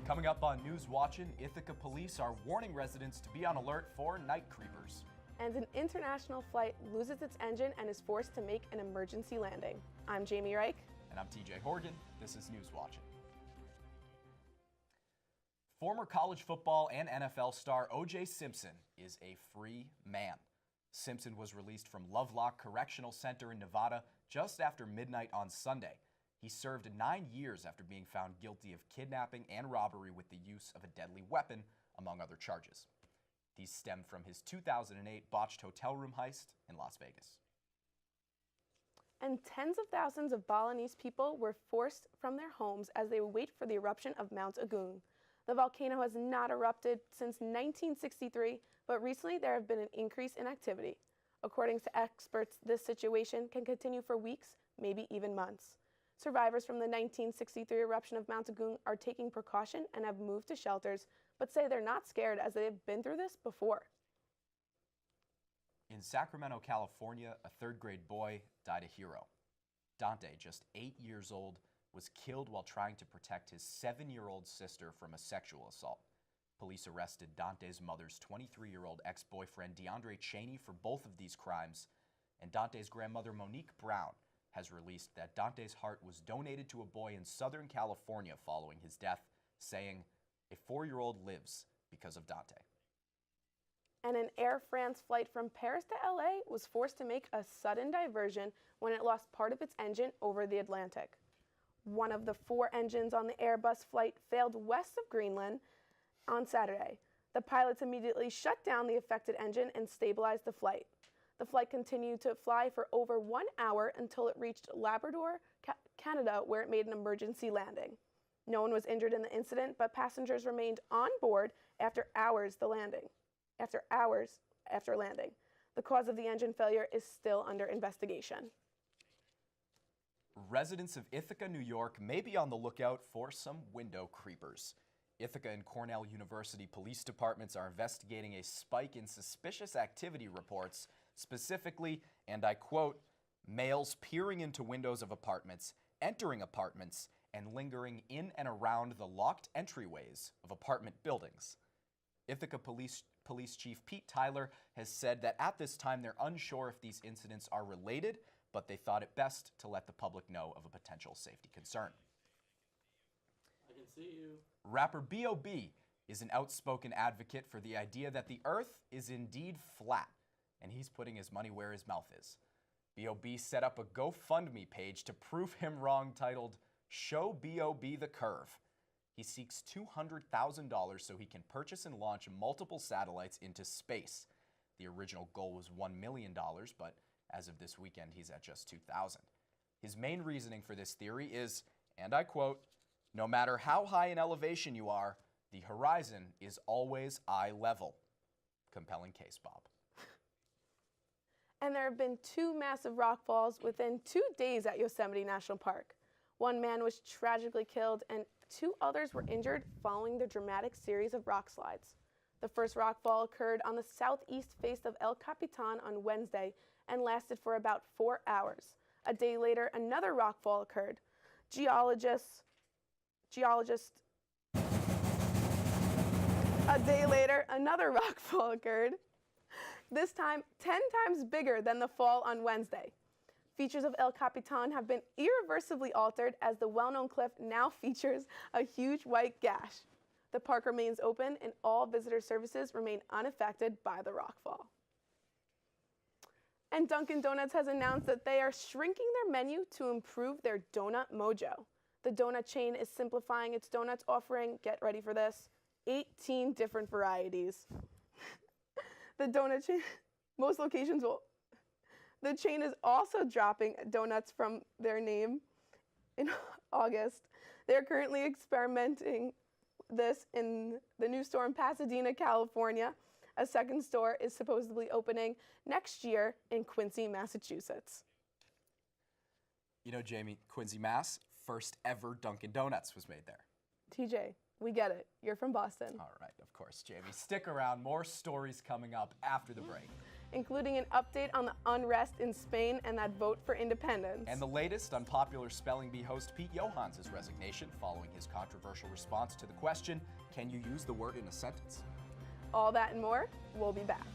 Coming up on News Watchin', Ithaca police are warning residents to be on alert for night creepers. And an international flight loses its engine and is forced to make an emergency landing. I'm Jamie Reich. And I'm TJ Horgan. This is News Watchin'. Former college football and NFL star O.J. Simpson is a free man. Simpson was released from Lovelock Correctional Center in Nevada just after midnight on Sunday. He served 9 years after being found guilty of kidnapping and robbery with the use of a deadly weapon, among other charges. These stem from his 2008 botched hotel room heist in Las Vegas. And tens of thousands of Balinese people were forced from their homes as they wait for the eruption of Mount Agung. The volcano has not erupted since 1963, but recently there have been an increase in activity. According to experts, this situation can continue for weeks, maybe even months. Survivors from the 1963 eruption of Mount Agung are taking precaution and have moved to shelters, but say they're not scared as they have been through this before. In Sacramento, California, a third-grade boy died a hero. Dante, just 8 years old, was killed while trying to protect his 7-year-old sister from a sexual assault. Police arrested Dante's mother's 23-year-old ex-boyfriend DeAndre Cheney for both of these crimes, and Dante's grandmother Monique Brown has released that Dante's heart was donated to a boy in Southern California following his death, saying, "A 4-year-old lives because of Dante." And an Air France flight from Paris to LA was forced to make a sudden diversion when it lost part of its engine over the Atlantic. One of the 4 engines on the Airbus flight failed west of Greenland on Saturday. The pilots immediately shut down the affected engine and stabilized the flight. The flight continued to fly for over 1 hour until it reached Labrador, Canada, where it made an emergency landing. No one was injured in the incident, but passengers remained on board after hours after landing. The cause of the engine failure is still under investigation. Residents of Ithaca, New York may be on the lookout for some window creepers. Ithaca and Cornell University police departments are investigating a spike in suspicious activity reports, specifically, and I quote, males peering into windows of apartments, entering apartments, and lingering in and around the locked entryways of apartment buildings. Ithaca Police Chief Pete Tyler has said that at this time they're unsure if these incidents are related, but they thought it best to let the public know of a potential safety concern. I can see you. Rapper B.O.B. is an outspoken advocate for the idea that the earth is indeed flat, and he's putting his money where his mouth is. B.O.B. set up a GoFundMe page to prove him wrong titled, "Show B.O.B. the Curve." He seeks $200,000 so he can purchase and launch multiple satellites into space. The original goal was $1 million, but as of this weekend, he's at just $2,000. His main reasoning for this theory is, and I quote, "No matter how high in elevation you are, the horizon is always eye level." Compelling case, Bob. And there have been 2 massive rock falls within 2 days at Yosemite National Park. One man was tragically killed and 2 others were injured following the dramatic series of rock slides. The first rock fall occurred on the southeast face of El Capitan on Wednesday and lasted for about 4 hours. A day later, another rock fall occurred. A day later, another rock fall occurred, this time 10 times bigger than the fall on Wednesday. Features of El Capitan have been irreversibly altered as the well-known cliff now features a huge white gash. The park remains open and all visitor services remain unaffected by the rockfall. And Dunkin' Donuts has announced that they are shrinking their menu to improve their donut mojo. The donut chain is simplifying its donuts, offering, get ready for this, 18 different varieties. The chain is also dropping donuts from their name in August. They're currently experimenting this in the new store in Pasadena, California. A second store is supposedly opening next year in Quincy, Massachusetts. You know, Jamie, Quincy, Mass, first ever Dunkin' Donuts was made there. TJ, we get it. You're from Boston. All right, of course, Jamie. Stick around. More stories coming up after the break. including an update on the unrest in Spain and that vote for independence. And the latest on popular Spelling Bee host Pete Johans' resignation following his controversial response to the question, can you use the word in a sentence? All that and more, we'll be back.